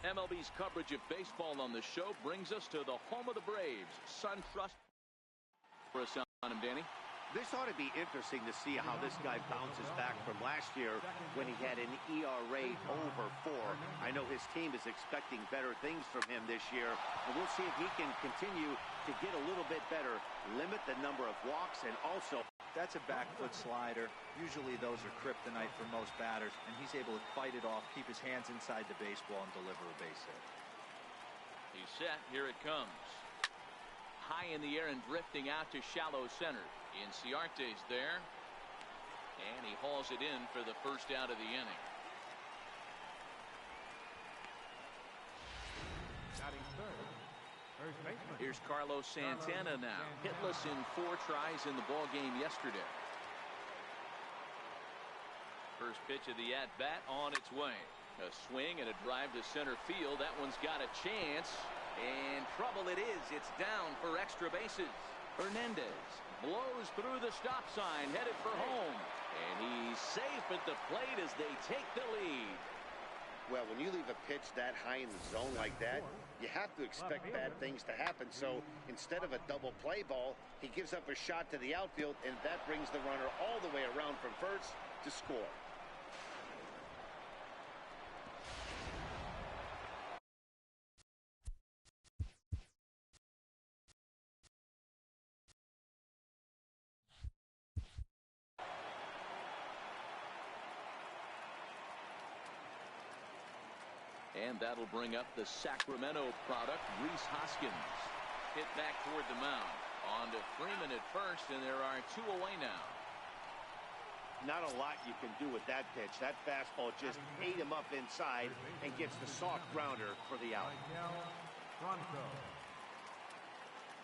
MLB's coverage of baseball on the show brings us to the home of the Braves. SunTrust for us on him, Danny. This ought to be interesting to see how this guy bounces back from last year when he had an ERA over 4. I know his team is expecting better things from him this year, and we'll see if he can continue to get a little bit better, limit the number of walks, and also... That's a back foot slider. Usually those are kryptonite for most batters, and he's able to fight it off, keep his hands inside the baseball, and deliver a base hit. He's set. Here it comes. High in the air and drifting out to shallow center. Inciarte's there, and he hauls it in for the first out of the inning. Here's Carlos Santana now, hitless in 4 tries in the ball game yesterday. First pitch of the at-bat on its way. A swing and a drive to center field. That one's got a chance, and trouble it is. It's down for extra bases. Hernandez blows through the stop sign, headed for home, and he's safe at the plate as they take the lead. Well, when you leave a pitch that high in the zone like that, you have to expect bad things to happen. So instead of a double play ball, he gives up a shot to the outfield, and that brings the runner all the way around from first to score. And that'll bring up the Sacramento product, Rhys Hoskins. Hit back toward the mound. On to Freeman at first, and there are 2 away now. Not a lot you can do with that pitch. That fastball just ate him up inside and gets the soft grounder for the out.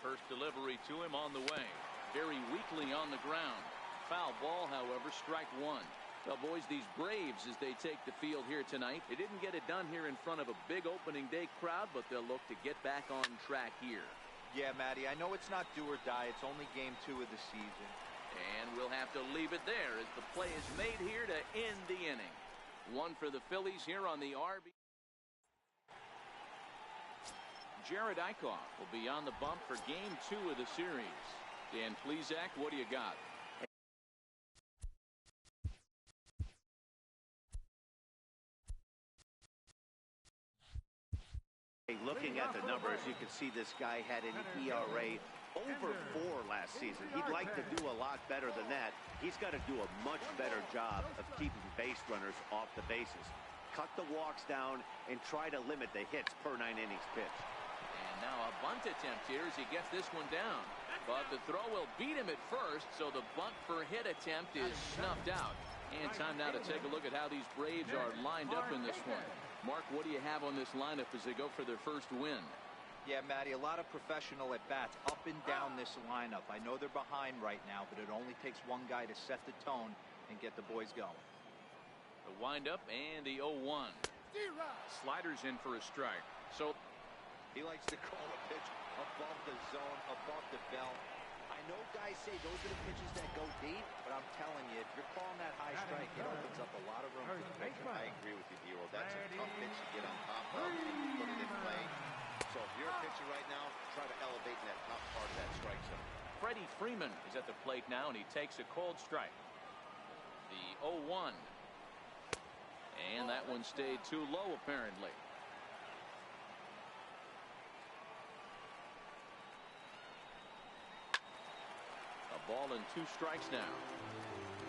First delivery to him on the way. Very weakly on the ground. Foul ball, however, strike 1. Well, boys, these Braves, as they take the field here tonight, they didn't get it done here in front of a big opening day crowd, but they'll look to get back on track here. Yeah, Matty, I know it's not do or die. It's only game 2 of the season. And we'll have to leave it there as the play is made here to end the inning. 1 for the Phillies here on the RB. Jared Eichhoff will be on the bump for game 2 of the series. Dan Plesac, what do you got? Looking at the numbers, you can see this guy had an ERA over 4 last season. He'd like to do a lot better than that. He's got to do a much better job of keeping base runners off the bases. Cut the walks down and try to limit the hits per 9 innings pitched. And now a bunt attempt here as he gets this one down. But the throw will beat him at first, so the bunt for hit attempt is snuffed out. And time now to take a look at how these Braves are lined up in this one. Mark, what do you have on this lineup as they go for their first win? Yeah, Matty, a lot of professional at-bats up and down this lineup. I know they're behind right now, but it only takes one guy to set the tone and get the boys going. The windup and the 0-1. Sliders in for a strike. So he likes to call a pitch above the zone, above the belt. I know guys say those are the pitches that go deep, but I'm telling you, if you're calling that high strike, it opens up a lot of room for the pitcher. I agree with you, D-Roll. That's a tough pitch to get on top of and put it in play. So if you're a pitcher right now, try to elevate in that top part of that strike zone. Freddie Freeman is at the plate now, and he takes a cold strike. The 0-1. And that one stayed too low, apparently. Ball and 2 strikes now.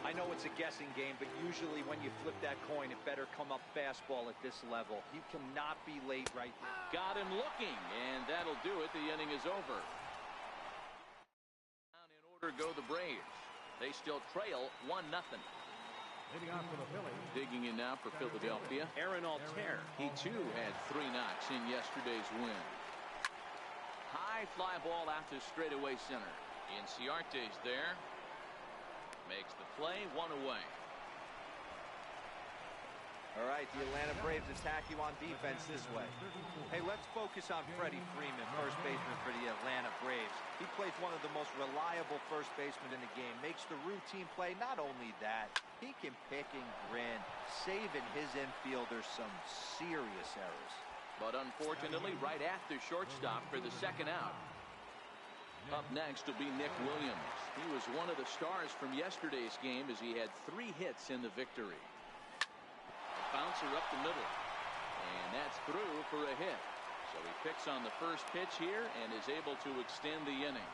I know it's a guessing game, but usually when you flip that coin, it better come up fastball at this level. You cannot be late right there. Got him looking, and that'll do it. The inning is over. In order go the Braves. They still trail 1-0. Digging in now for Philadelphia, Aaron Altair. He too had 3 knocks in yesterday's win. High fly ball out to straightaway center. Inciarte's there. Makes the play, 1 away. All right, the Atlanta Braves attack you on defense this way. Hey, let's focus on Freddie Freeman, first baseman for the Atlanta Braves. He plays one of the most reliable first basemen in the game, makes the routine play. Not only that, he can pick and grin, saving his infielders some serious errors. but unfortunately right at the shortstop for the second out. Up next will be Nick Williams. He was one of the stars from yesterday's game as he had 3 hits in the victory. A bouncer up the middle, and that's through for a hit. So he picks on the first pitch here and is able to extend the inning.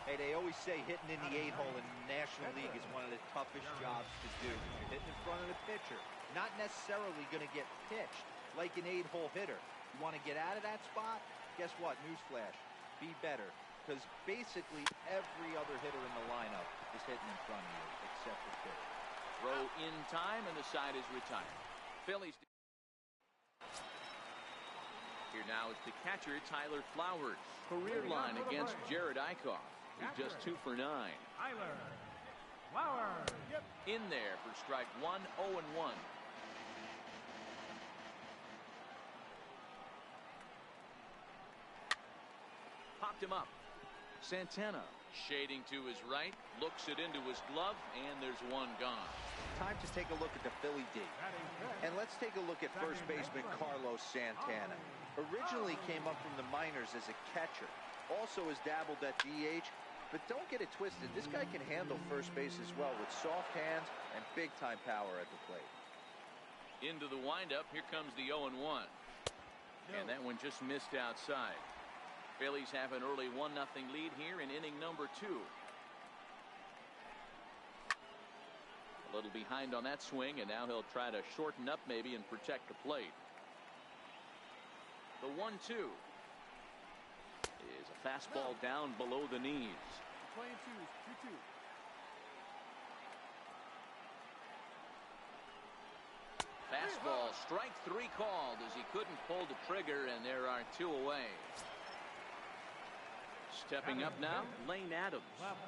Hey, they always say hitting in the 8-hole in the National League is one of the toughest jobs to do. You're hitting in front of the pitcher, not necessarily going to get pitched like an 8-hole hitter. You want to get out of that spot? Guess what? Newsflash. Be better, because basically every other hitter in the lineup is hitting in front of you except the pitcher. Throw in time, and the side is retired. Phillies. Here now is the catcher, Tyler Flowers. Career line against Jared Eichhoff. He's just 2 for 9. Tyler Flowers. In there for strike 1, 0-1. Popped him up. Santana shading to his right, looks it into his glove, and there's 1 gone. Time to take a look at the Philly D. And let's take a look at first baseman Carlos Santana. Originally came up from the minors as a catcher. Also has dabbled at DH, but don't get it twisted. This guy can handle first base as well with soft hands and big-time power at the plate. Into the windup, here comes the 0-1. And that one just missed outside. Phillies have an early 1-0 lead here in inning number 2. A little behind on that swing, and now he'll try to shorten up maybe and protect the plate. The 1-2 is a fastball down below the knees. Playing 2-2. Fastball, strike 3 called as he couldn't pull the trigger, and there are 2 away. Stepping up now, Lane Adams.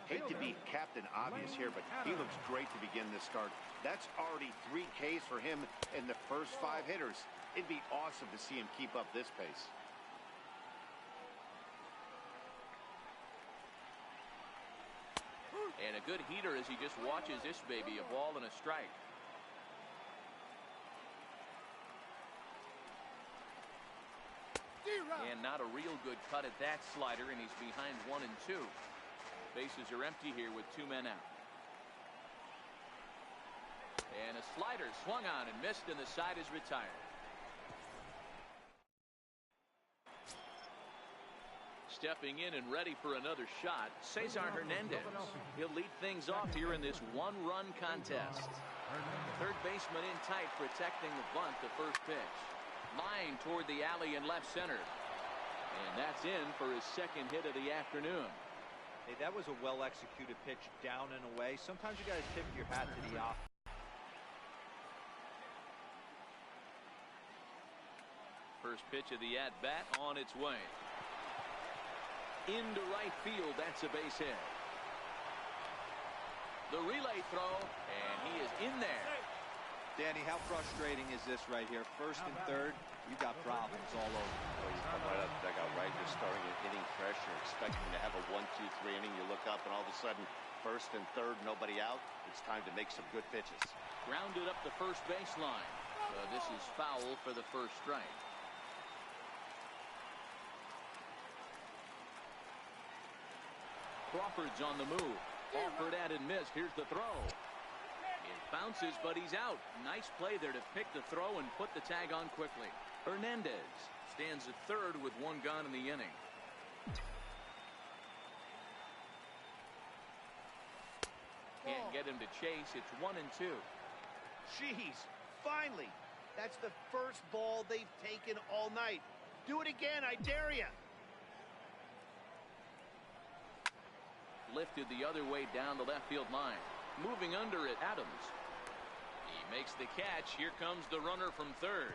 Hate to be Captain Obvious here, but he looks great to begin this start. That's already 3 Ks for him in the first 5 hitters. It'd be awesome to see him keep up this pace. And a good heater as he just watches this baby, a ball and a strike. And not a real good cut at that slider, and he's behind 1 and 2. Bases are empty here with 2 men out. And a slider swung on and missed, and the side is retired. Stepping in and ready for another shot, Cesar Hernandez. He'll lead things off here in this 1-run contest. Third baseman in tight, protecting the bunt, the first pitch. Line toward the alley in left center. And that's in for his second hit of the afternoon. Hey, that was a well-executed pitch down and away. Sometimes you got to tip your hat to the off. First pitch of the at-bat on its way. Into right field, that's a base hit. The relay throw, and he is in there. Danny, how frustrating is this right here? First and third, you got problems all over. Well, you come right up the dugout, right? You're starting an inning fresh. You're expecting to have a 1-2-3 inning. You look up, and all of a sudden, first and third, nobody out. It's time to make some good pitches. Grounded up the first baseline. This is foul for the first strike. Crawford's on the move. Offered at and missed. Here's the throw. It bounces, but he's out. Nice play there to pick the throw and put the tag on quickly. Hernandez stands at third with 1 gone in the inning. Can't get him to chase. It's 1 and 2. Jeez, finally. That's the first ball they've taken all night. Do it again, I dare you. Lifted the other way down the left field line. Moving under it, Adams. He makes the catch. Here comes the runner from third.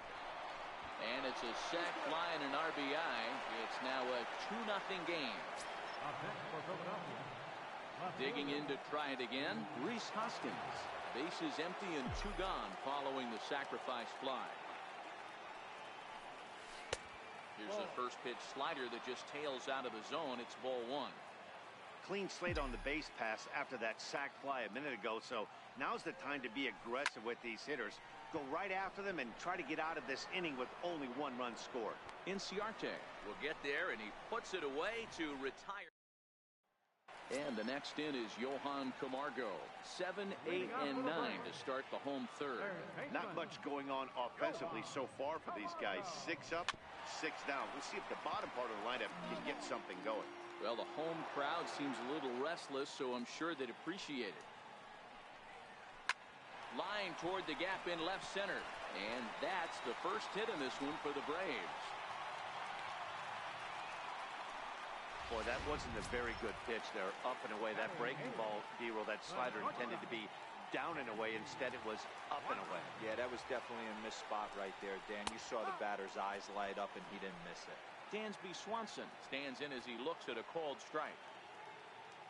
And it's a sac fly and an RBI. It's now a 2-0 game. Digging in to try it again, Rhys Hoskins. Bases empty and 2 gone following the sacrifice fly. Here's the first pitch slider that just tails out of the zone. It's ball 1. Clean slate on the base pass after that sac fly a minute ago, so now's the time to be aggressive with these hitters. Go right after them and try to get out of this inning with only one run scored. Inciarte will get there, and he puts it away to retire. And the next in is Johan Camargo. 7, 8, and 9 to start the home third. Not much going on offensively so far for these guys. 6 up, 6 down. We'll see if the bottom part of the lineup can get something going. Well, the home crowd seems a little restless, so I'm sure they'd appreciate it. Line toward the gap in left center. And that's the first hit in this one for the Braves. Boy, that wasn't a very good pitch there. Up and away. That breaking ball, D-roll, that slider intended to be down and away. Instead, it was up and away. Yeah, that was definitely a missed spot right there, Dan. You saw the batter's eyes light up, and he didn't miss it. Dansby Swanson stands in as he looks at a called strike.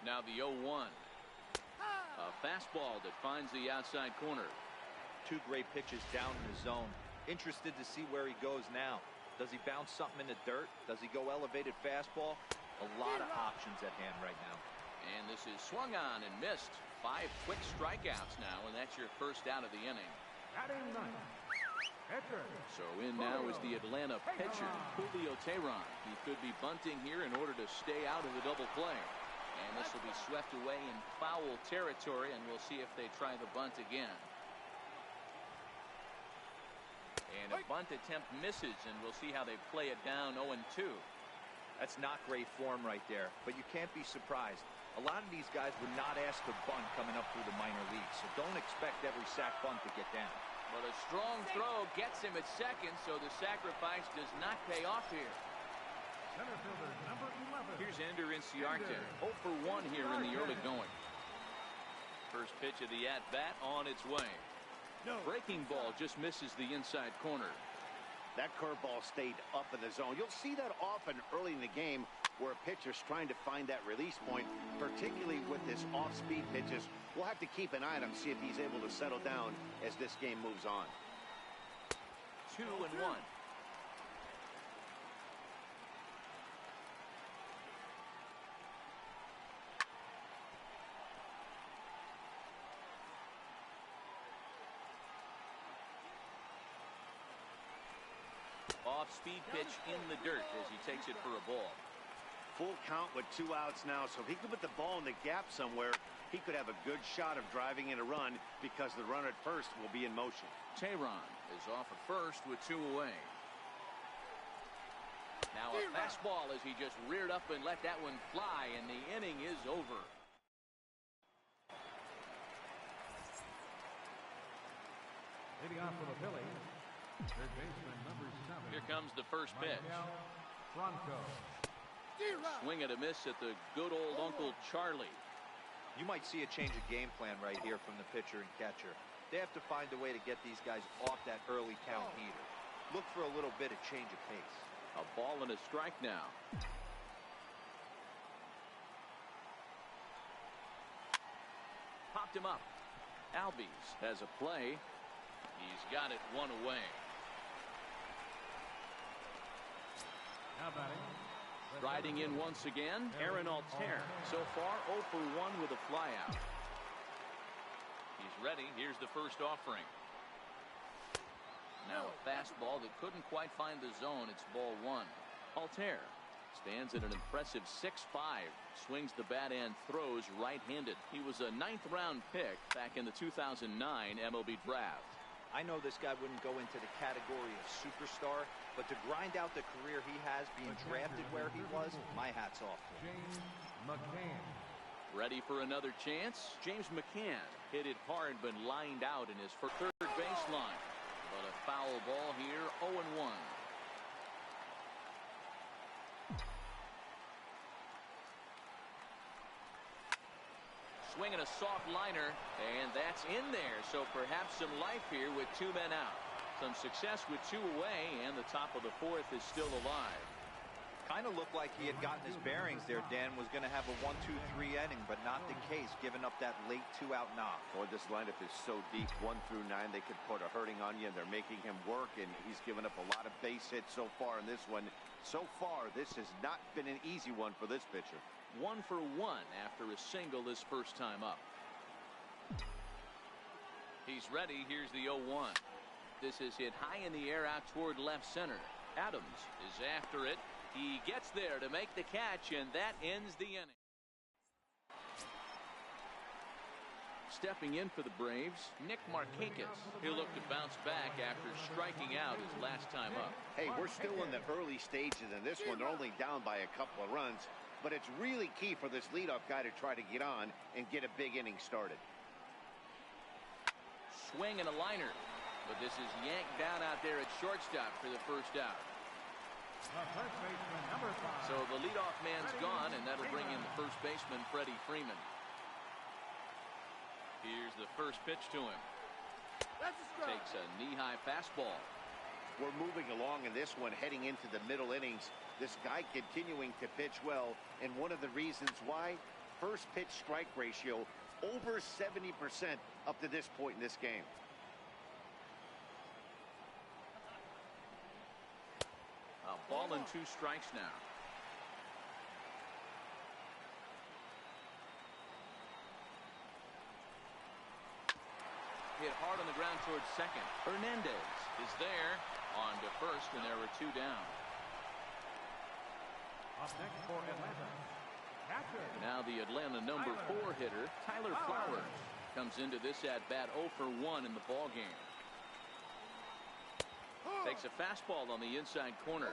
Now the 0-1. A fastball that finds the outside corner. 2 great pitches down in the zone. Interested to see where he goes now. Does he bounce something in the dirt? Does he go elevated fastball? A lot of options at hand right now. And this is swung on and missed. 5 quick strikeouts now, and that's your first out of the inning. So in now is the Atlanta pitcher, Julio Teheran. He could be bunting here in order to stay out of the double play. And this will be swept away in foul territory, and we'll see if they try the bunt again. And a bunt attempt misses, and we'll see how they play it down 0-2. That's not great form right there, but you can't be surprised. A lot of these guys would not ask to bunt coming up through the minor leagues, so don't expect every sac bunt to get down. But a strong throw gets him at second, so the sacrifice does not pay off here. Center fielder number 11. Here's Ender Inciarte. 0 for 1 here in the early going. First pitch of the at-bat on its way. Breaking ball just misses the inside corner. That curveball stayed up in the zone. You'll see that often early in the game where a pitcher's trying to find that release point, particularly with his off-speed pitches. We'll have to keep an eye on him, see if he's able to settle down as this game moves on. 2-1. Off-speed pitch in the dirt as he takes it for a ball. Full count with 2 outs now, so if he could put the ball in the gap somewhere, he could have a good shot of driving in a run because the runner at first will be in motion. Teheran is off at first with 2 away. Now a fastball as he just reared up and let that one fly, and the inning is over. Leading off for the Phillies, third baseman number 7. Here comes the first pitch. Franco. Swing and a miss at the good old Uncle Charlie. You might see a change of game plan right here from the pitcher and catcher. They have to find a way to get these guys off that early count heater. Look for a little bit of change of pace. A ball and a strike now. Popped him up. Albies has a play. He's got it 1 away. Now batting. Riding in once again, Aaron Altair. So far 0 for 1 with a flyout. He's ready. Here's the first offering. Now a fastball that couldn't quite find the zone. It's ball 1. Altair stands at an impressive 6'5". Swings the bat and throws right-handed. He was a 9th round pick back in the 2009 MLB draft. I know this guy wouldn't go into the category of superstar, but to grind out the career he has being drafted where he was, my hat's off to him. James McCann. Ready for another chance? James McCann hit it hard but lined out in his third baseline. But a foul ball here, 0-1. Swinging a soft liner, and that's in there. So perhaps some life here with 2 men out. Some success with 2 away, and the top of the 4th is still alive. Kind of looked like he had gotten his bearings there, Dan. Was going to have a 1-2-3 inning, but not the case, giving up that late 2-out knock. Boy, this lineup is so deep, 1 through 9. They could put a hurting on you, and they're making him work, and he's given up a lot of base hits so far in this one. So far, this has not been an easy one for this pitcher. 1 for 1 after a single his first time up. He's ready. Here's the 0-1. This is hit high in the air out toward left center. Adams is after it. He gets there to make the catch, and that ends the inning. Stepping in for the Braves, Nick Markakis. He'll look to bounce back after striking out his last time up. Hey, we're still in the early stages in this one. They're only down by a couple of runs, but it's really key for this leadoff guy to try to get on and get a big inning started. Swing and a liner, but this is yanked down out there at shortstop for the first out. First baseman, number 5. So the leadoff man's gone, and that'll bring in the first baseman, Freddie Freeman. Here's the first pitch to him. Takes a knee-high fastball. We're moving along in this one, heading into the middle innings. This guy continuing to pitch well, and one of the reasons why, first pitch strike ratio over 70% up to this point in this game. A ball and 2 strikes now. Hit hard on the ground towards second. Hernandez is there on to first, and there are 2 down. Up next for Atlanta, catcher. Now the Atlanta number 4 hitter, Tyler Flowers, comes into this at-bat 0 for 1 in the ball game. Takes a fastball on the inside corner.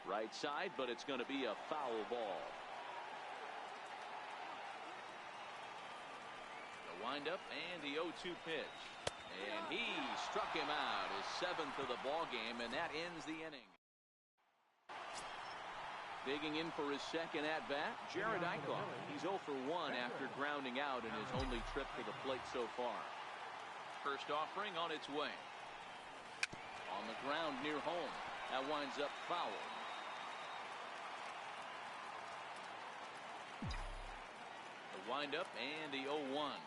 Right side, but it's going to be a foul ball. The windup and the 0-2 pitch. And he struck him out, his 7th of the ball game, and that ends the inning. Digging in for his second at-bat, Jared Eichhoff. He's 0 for 1 after grounding out in his only trip to the plate so far. First offering on its way. On the ground near home. That winds up foul. The windup and the 0-1.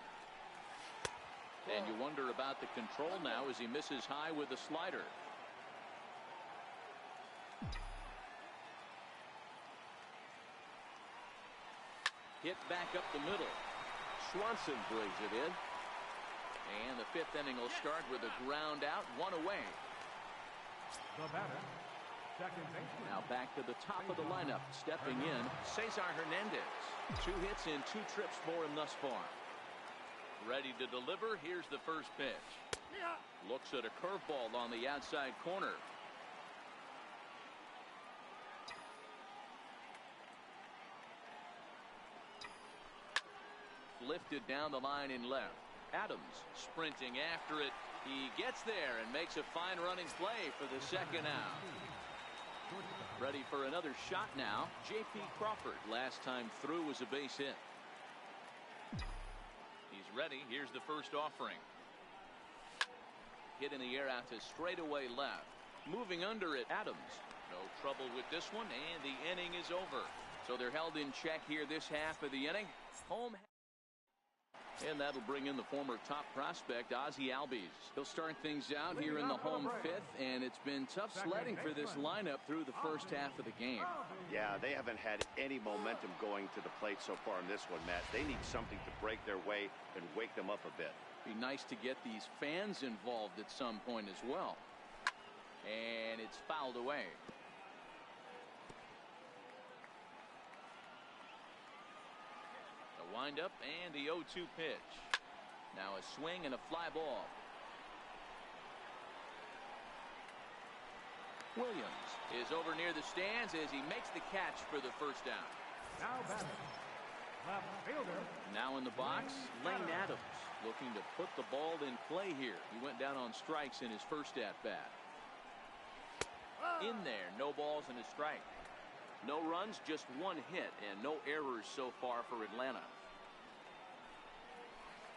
And you wonder about the control now as he misses high with the slider. Hit back up the middle. Swanson brings it in. And the 5th inning will start with a ground out, 1 away. The batter, second baseman. Now back to the top of the lineup. Stepping in, Cesar Hernandez. 2 hits in 2 trips for him thus far. Ready to deliver. Here's the first pitch. Looks at a curveball on the outside corner. Lifted down the line in left. Adams sprinting after it. He gets there and makes a fine running play for the second out. Ready for another shot now. J.P. Crawford, last time through, was a base hit. He's ready. Here's the first offering. Hit in the air out to straightaway left. Moving under it, Adams. No trouble with this one, and the inning is over. So they're held in check here this half of the inning. Home. And that'll bring in the former top prospect, Ozzie Albies. He'll start things out here in the home 5th, and it's been tough sledding for this lineup through the first half of the game. Yeah, they haven't had any momentum going to the plate so far in this one, Matt. They need something to break their way and wake them up a bit. Be nice to get these fans involved at some point as well. And it's fouled away. Windup and the 0-2 pitch. Now a swing and a fly ball. Williams is over near the stands as he makes the catch for the first down. Now batting, left fielder. Now in the box, Lane Adams looking to put the ball in play here. He went down on strikes in his first at-bat. In there, no balls and a strike. No runs, just 1 hit, and no errors so far for Atlanta.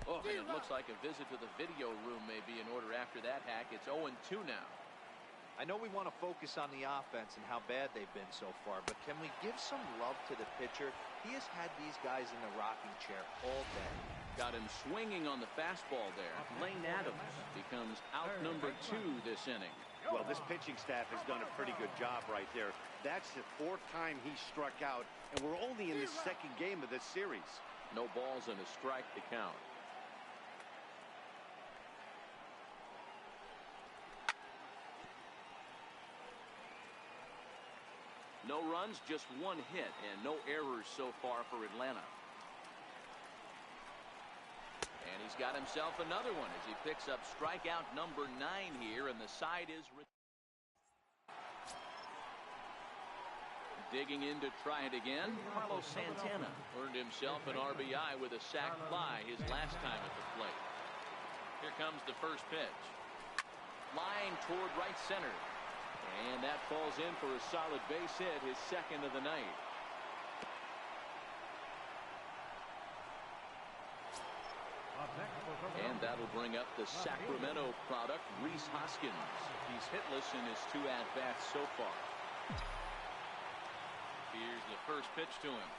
Oh, and it looks like a visit to the video room may be in order after that hack. It's 0-2 now. I know we want to focus on the offense and how bad they've been so far, but can we give some love to the pitcher? He has had these guys in the rocking chair all day. Got him swinging on the fastball there. Lane Adams becomes out number 2 this inning. Well, this pitching staff has done a pretty good job right there. That's the 4th time he struck out, and we're only in the 2nd game of this series. No balls and a strike to count. No runs, just 1 hit, and no errors so far for Atlanta. And he's got himself another one as he picks up strikeout number 9 here, and the side is digging in to try it again. Carlos Santana earned himself an RBI with a sac fly his last time at the plate. Here comes the first pitch. Line toward right center. And that falls in for a solid base hit, his 2nd of the night. And that'll bring up the Sacramento product, Rhys Hoskins. He's hitless in his 2 at-bats so far. Here's the first pitch to him.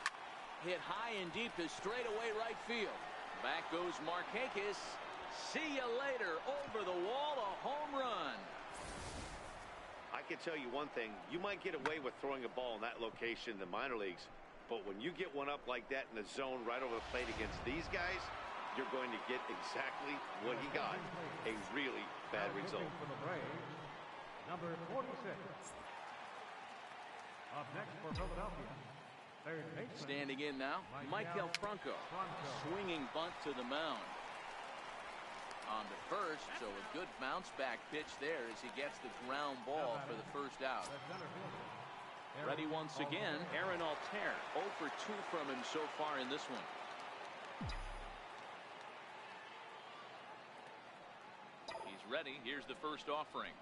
Hit high and deep to straightaway right field. Back goes Markakis. See you later. Over the wall, a home run. I can tell you one thing. You might get away with throwing a ball in that location in the minor leagues, but when you get one up like that in the zone right over the plate against these guys, you're going to get exactly what he got. A really bad result. Number 46. Up next for Philadelphia. Standing in now, Maikel Franco. Swinging bunt to the mound. On to first, so a good bounce back pitch there as he gets the ground ball for the first out. Ready once again, Aaron Altair. 0 for 2 from him so far in this one. He's ready. Here's the first offering.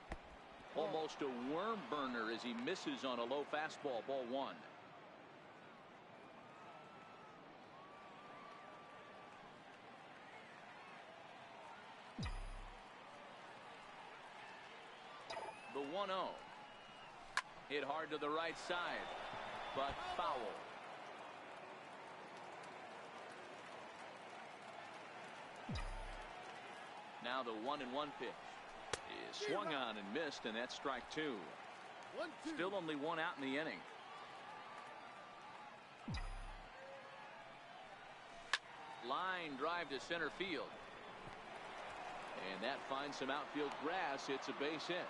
Almost a worm burner as he misses on a low fastball, ball 1. The 1-0. Hit hard to the right side, but foul. Now the 1-1 pitch is swung on and missed, and that's strike 2. Still only 1 out in the inning. Line drive to center field. And that finds some outfield grass. It's a base hit.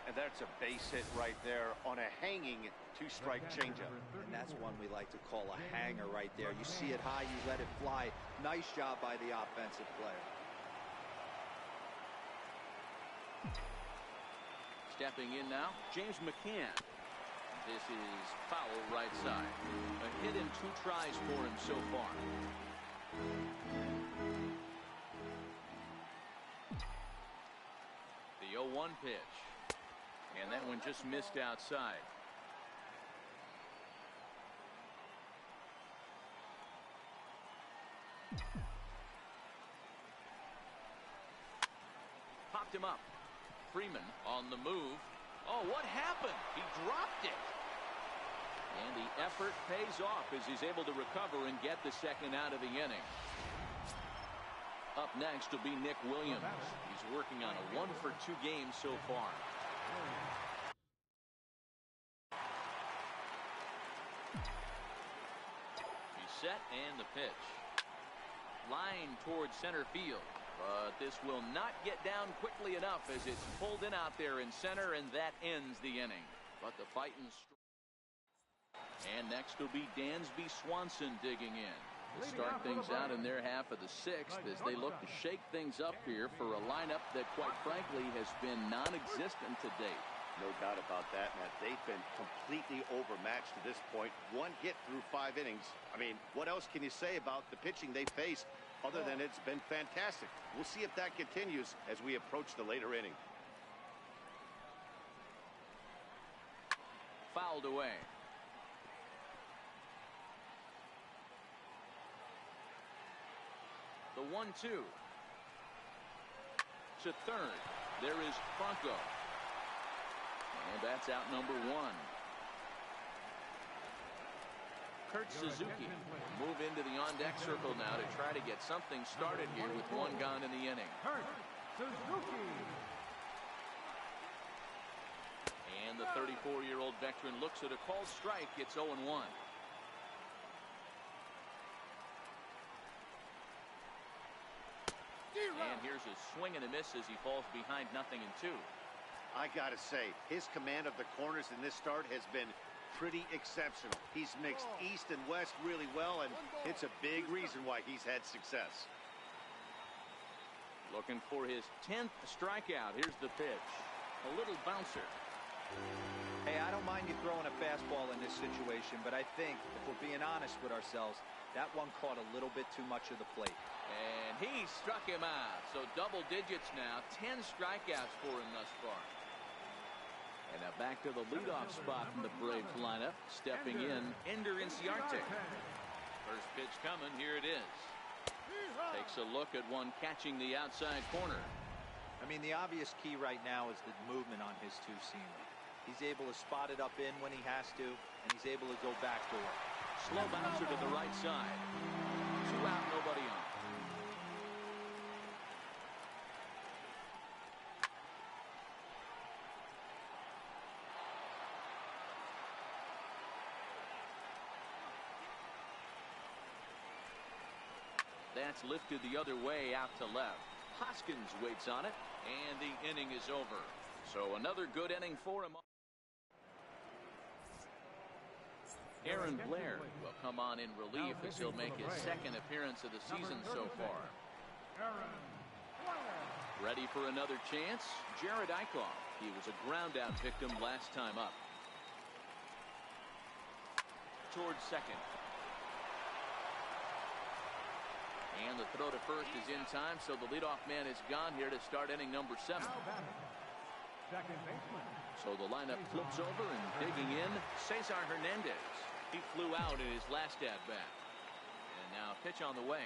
And that's a base hit right there on a hanging 2-strike changeup. And that's one we like to call a hanger right there. You see it high, you let it fly. Nice job by the offensive player. Stepping in now, James McCann. This is foul right side. A hit in 2 tries for him so far. The 0-1 pitch. And that one just missed outside. Popped him up. Freeman on the move. Oh, what happened? He dropped it. And the effort pays off as he's able to recover and get the 2nd out of the inning. Up next will be Nick Williams. He's working on a 1 for 2 game so far. He's set and the pitch. Line towards center field. But this will not get down quickly enough as it's pulled in out there in center, and that ends the inning. But the fighting. And next will be Dansby Swanson digging in. They'll start things out in their half of the 6th as they look to shake things up here for a lineup that, quite frankly, has been non-existent to date. No doubt about that, Matt. They've been completely overmatched to this point. 1 hit through 5 innings. I mean, what else can you say about the pitching they faced other than it's been fantastic? We'll see if that continues as we approach the later inning. Fouled away. The 1-2. To third. There is Franco. And that's out number 1. Kurt Suzuki move into the on-deck circle now to try to get something started here with 1 gone in the inning. Kurt Suzuki. And the 34-year-old veteran looks at a called strike. It's 0-1. And here's a swing and a miss as he falls behind 0-2. I gotta say, his command of the corners in this start has been pretty exceptional. He's mixed east and west really well, and it's a big reason why he's had success. Looking for his 10th strikeout. Here's the pitch. A little bouncer. Hey, I don't mind you throwing a fastball in this situation, but I think, if we're being honest with ourselves, that one caught a little bit too much of the plate. And he struck him out. So double digits now. 10 strikeouts for him thus far. And now back to the leadoff spot in the Braves lineup. Stepping in, Ender Inciarte. First pitch coming. Here it is. Takes a look at one catching the outside corner. I mean, the obvious key right now is the movement on his two-seamer. He's able to spot it up in when he has to, and he's able to go backdoor. Slow bouncer to the right side. 2 out, nobody on. That's lifted the other way out to left. Hoskins waits on it, and the inning is over. So another good inning for him. Aaron Blair will come on in relief as he'll make his 2nd appearance of the season so far. Ready for another chance? Jared Eichhoff. He was a ground-out victim last time up. Towards second. And the throw to first is in time, so the leadoff man is gone here to start inning number 7. Second baseman. So the lineup flips over, and digging in, Cesar Hernandez. He flew out in his last at-bat. And now pitch on the way.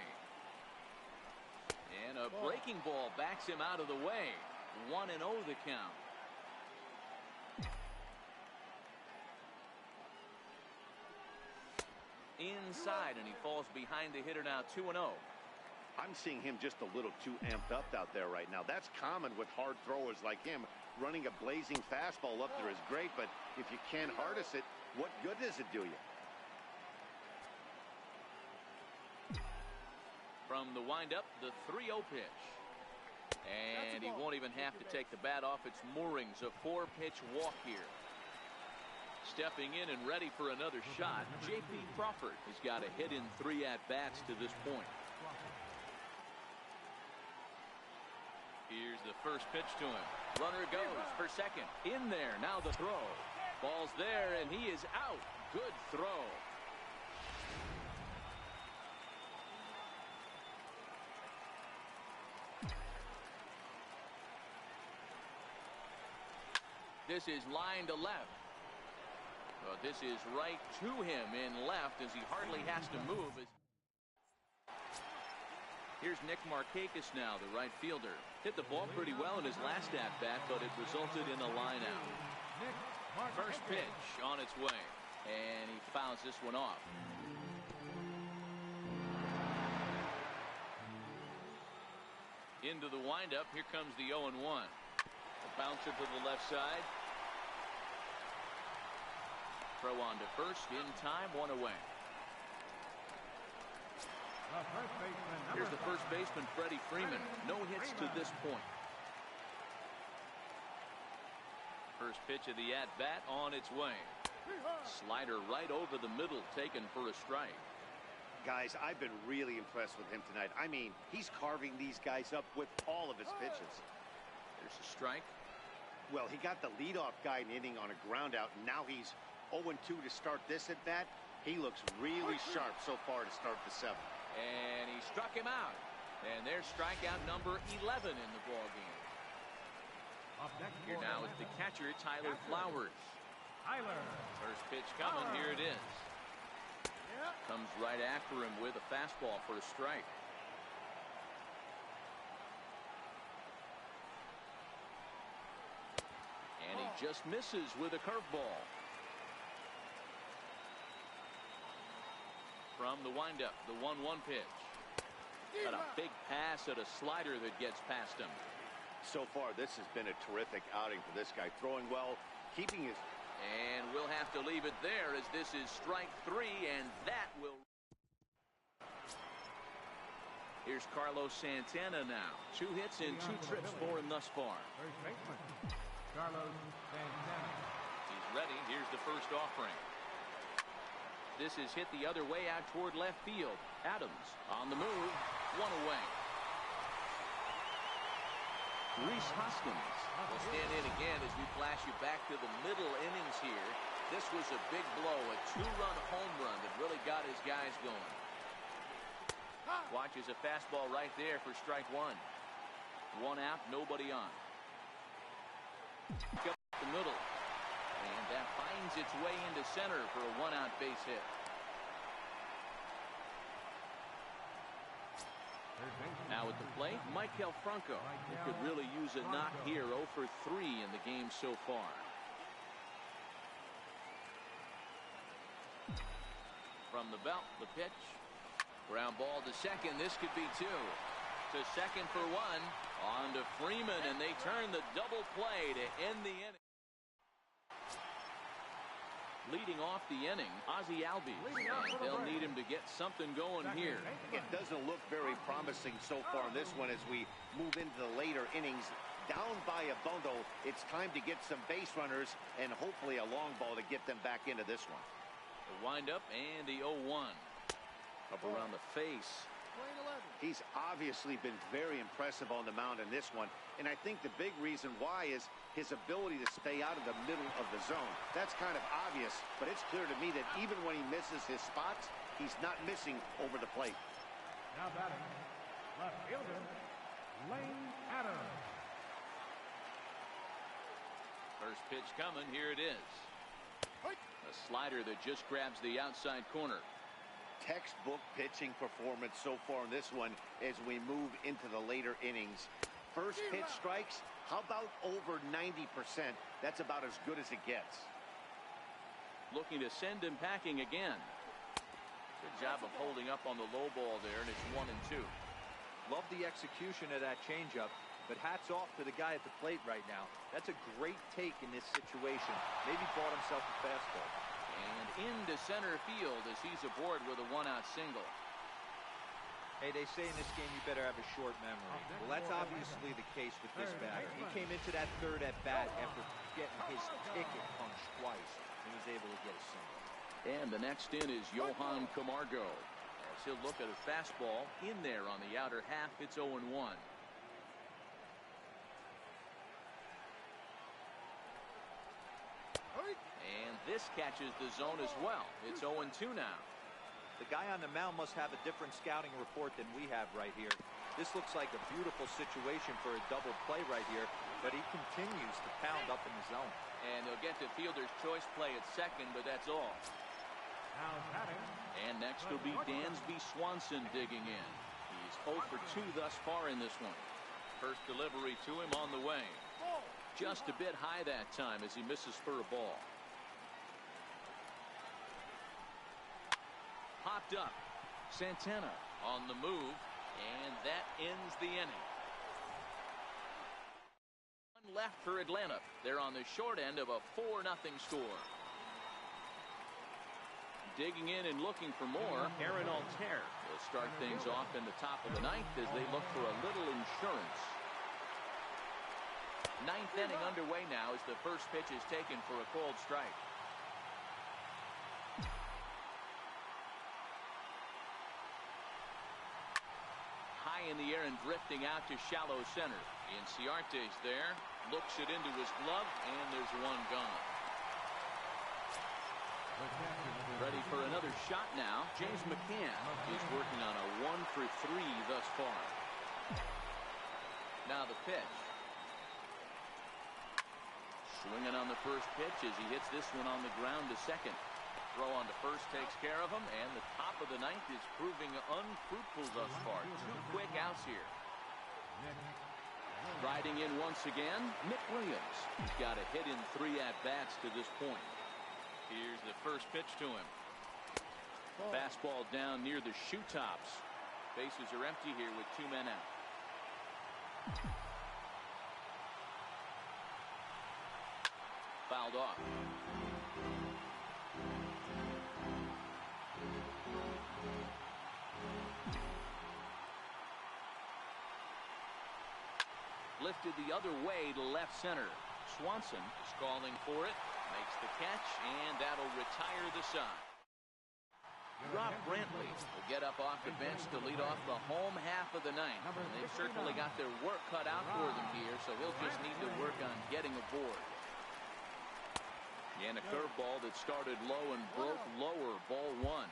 And a breaking ball backs him out of the way. 1-0 the count. Inside, and he falls behind the hitter now. 2-0. I'm seeing him just a little too amped up out there right now. That's common with hard throwers like him. Running a blazing fastball up there is great, but if you can't harness it, what good does it do you? From the windup, the 3-0 pitch. And he won't even have to take the bat off its moorings. A 4-pitch walk here. Stepping in and ready for another shot, J.P. Crawford has got a hit in 3 at-bats to this point. Here's the first pitch to him. Runner goes for second. In there. Now the throw. Ball's there, and he is out. Good throw. This is line to left. But this is right to him in left as he hardly has to move. Here's Nick Markakis now, the right fielder. Hit the ball pretty well in his last at-bat, but it resulted in a line out. First pitch on its way, and he fouls this one off. Into the windup, here comes the 0-1. A bouncer to the left side. Throw on to first, in time, 1 away. Here's the first baseman, Freddie Freeman. No hits to this point. First pitch of the at-bat on its way. Slider right over the middle, taken for a strike. Guys, I've been really impressed with him tonight. I mean, he's carving these guys up with all of his pitches. There's a strike. Well, he got the leadoff guy in inning on a ground out, and now he's 0-2 to start this at-bat. He looks really sharp so far to start the 7th. And he struck him out. And there's strikeout number 11 in the ballgame. Here now is the catcher, Tyler Flowers. First pitch coming. Here it is. Comes right after him with a fastball for a strike. just misses with a curveball. From the windup, the 1-1 pitch. Got a big pass at a slider that gets past him. So far, this has been a terrific outing for this guy. Throwing well, keeping his... And we'll have to leave it there as this is strike 3, and that will... Here's Carlos Santana now. 2 hits and 2 trips for him thus far. First baseman, Carlos Santana. He's ready. Here's the first offering. This is hit the other way out toward left field. Adams on the move. 1 away. Rhys Hoskins will stand in again as we flash you back to the middle innings here. This was a big blow, a 2-run home run that really got his guys going. Watches a fastball right there for strike 1. 1 out, nobody on. Up the middle. And that finds its way into center for a 1-out base hit. Now at the plate, Michael Franco, who could really use a knock here. 0 for 3 in the game so far. From the belt, the pitch. Ground ball to second. This could be 2. To second for 1. On to Freeman, and they turn the double play to end the inning. Leading off the inning, Ozzie Albies, and they'll need him to get something going here. It doesn't look very promising so far in this one as we move into the later innings. Down by a bundle, it's time to get some base runners and hopefully a long ball to get them back into this one. The windup and the 0-1. Up around the face. He's obviously been very impressive on the mound in this one, and I think the big reason why is his ability to stay out of the middle of the zone. That's kind of obvious, but it's clear to me that even when he misses his spots, he's not missing over the plate. Now batting, left fielder, Lane Adams. First pitch coming. Here it is. A slider that just grabs the outside corner. Textbook pitching performance so far in this one as we move into the later innings. First pitch strikes, how about over 90%? That's about as good as it gets. Looking to send him packing again. Good job of holding up on the low ball there, and it's 1-2. Love the execution of that changeup, but hats off to the guy at the plate right now. That's a great take in this situation. Maybe bought himself a fastball. And into center field as he's aboard with a 1-out single. Hey, they say in this game you better have a short memory. Well, that's obviously the case with this batter. He came into that third at bat after getting his ticket punched twice and was able to get a single. And the next in is Johan Camargo. As he'll look at a fastball in there on the outer half. It's 0-1. And this catches the zone as well. It's 0-2 now. The guy on the mound must have a different scouting report than we have right here. This looks like a beautiful situation for a double play right here, but he continues to pound up in the zone. And they'll get the fielder's choice play at second, but that's all. Now batting. And next will be Dansby Swanson digging in. He's 0 for 2 thus far in this one. First delivery to him on the way. Just a bit high that time as he misses for a ball. Popped up. Santana on the move, and that ends the inning. One left for Atlanta. They're on the short end of a 4-0 score. Digging in and looking for more, Aaron Altair will start things off in the top of the 9th as they look for a little insurance. 9th inning underway now as the first pitch is taken for a called strike. High in the air and drifting out to shallow center. Inciarte's there, looks it into his glove, and there's one gone. Ready for another shot now. James McCann is working on a 1 for 3 thus far. Now the pitch. Swinging on the first pitch as he hits this one on the ground to second. Throw on to first takes care of him, and the top of the 9th is proving unfruitful thus far. 2 quick outs here. Riding in once again, Nick Williams. He's got a hit in 3 at-bats to this point. Here's the first pitch to him. Fastball down near the shoe tops. Bases are empty here with 2 men out. Fouled off. Lifted the other way to left center. Swanson is calling for it. Makes the catch, and that'll retire the side. Rob Brantley will get up off the bench to lead off the home half of the ninth. And they've certainly got their work cut out for them here, so he'll just need to work on getting aboard. And a curveball that started low and broke lower, ball 1.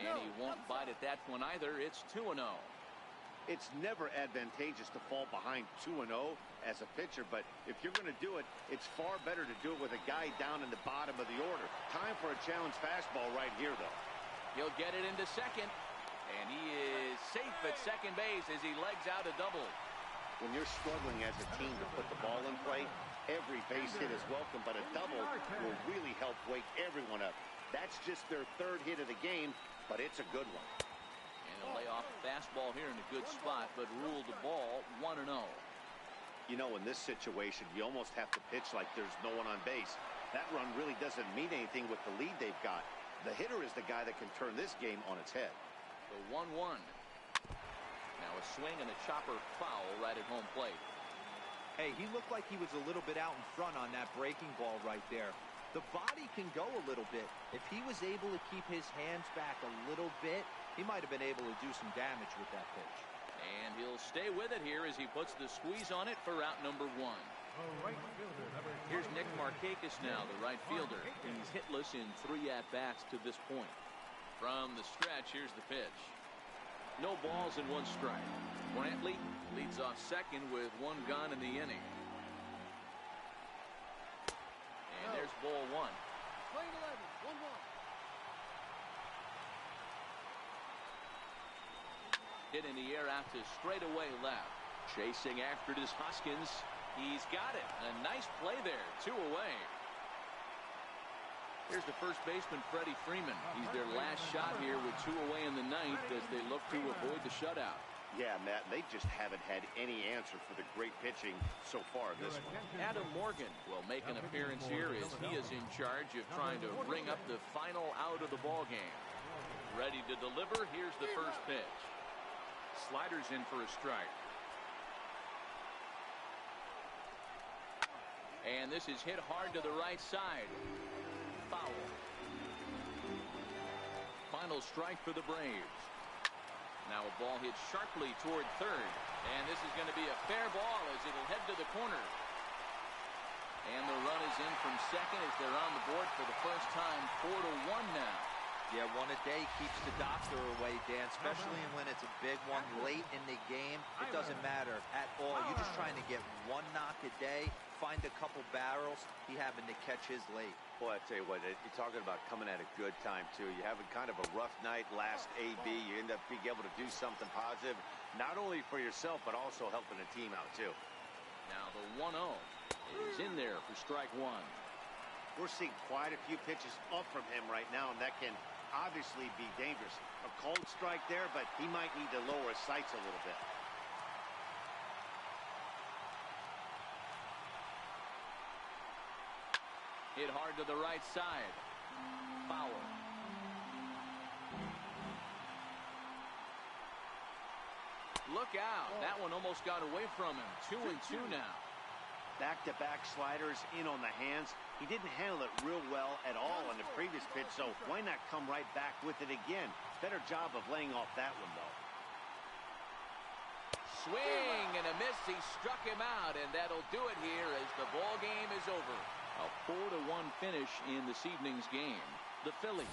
And he won't bite at that one either. It's 2-0. It's never advantageous to fall behind 2-0 as a pitcher, but if you're going to do it, it's far better to do it with a guy down in the bottom of the order. Time for a challenge fastball right here, though. He'll get it into second, and he is safe at second base as he legs out a double. When you're struggling as a team to put the ball in play, every base hit is welcome, but a double will really help wake everyone up. That's just their 3rd hit of the game, but it's a good one. And he'll lay off a fastball here in a good spot, but rule the ball 1-0. You know, in this situation, you almost have to pitch like there's no one on base. That run really doesn't mean anything with the lead they've got. The hitter is the guy that can turn this game on its head. The 1-1. Now a swing and a chopper foul right at home plate. Hey, he looked like he was a little bit out in front on that breaking ball right there. The body can go a little bit. If he was able to keep his hands back a little bit, he might have been able to do some damage with that pitch. And he'll stay with it here as he puts the squeeze on it for out number 1. Here's Nick Markakis now, the right fielder. He's hitless in 3 at-bats to this point. From the stretch, here's the pitch. No balls and 1 strike. Brantley leads off second with 1 gone in the inning. And there's ball 1. Play 11, 1-1. Hit in the air out to straightaway left. Chasing after it is Hoskins. He's got it. A nice play there. 2 away. Here's the first baseman, Freddie Freeman. He's their last shot here with 2 away in the ninth as they look to avoid the shutout. Yeah, Matt, they just haven't had any answer for the great pitching so far this one. Adam Morgan will make an appearance here as he is in charge of trying to ring up the final out of the ball game. Ready to deliver. Here's the first pitch. Sliders in for a strike. And this is hit hard to the right side. Foul. Final strike for the Braves. Now a ball hit sharply toward third. And this is going to be a fair ball as it'll head to the corner. And the run is in from second as they're on the board for the first time. 4-1 now. Yeah, 1 a day keeps the doctor away, Dan, especially when it's a big one late in the game. It doesn't matter at all. You're just trying to get 1 knock a day, find a couple barrels. He happened to catch his late. Boy, I tell you what, you're talking about coming at a good time, too. You're having kind of a rough night last AB. You end up being able to do something positive, not only for yourself, but also helping the team out, too. Now the 1-0 is in there for strike 1. We're seeing quite a few pitches up from him right now, and that can obviously be dangerous. A cold strike there, but he might need to lower his sights a little bit. Hit hard to the right side. Foul. Look out. That one almost got away from him. 2-2 now. Back-to-back sliders in on the hands. He didn't handle it real well at all on the previous pitch, so why not come right back with it again? Better job of laying off that one, though. Swing and a miss. He struck him out, and that'll do it here as the ball game is over. A 4-1 finish in this evening's game. The Phillies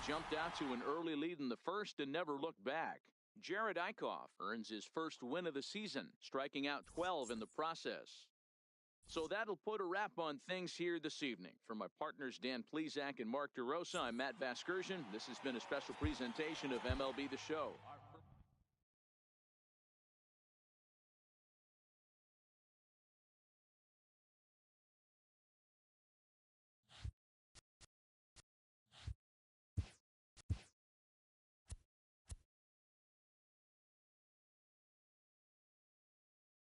jumped out to an early lead in the first and never looked back. Jared Eichhoff earns his first win of the season, striking out 12 in the process. So that'll put a wrap on things here this evening. For my partners Dan Plesac and Mark DeRosa, I'm Matt Vasgersian. This has been a special presentation of MLB The Show.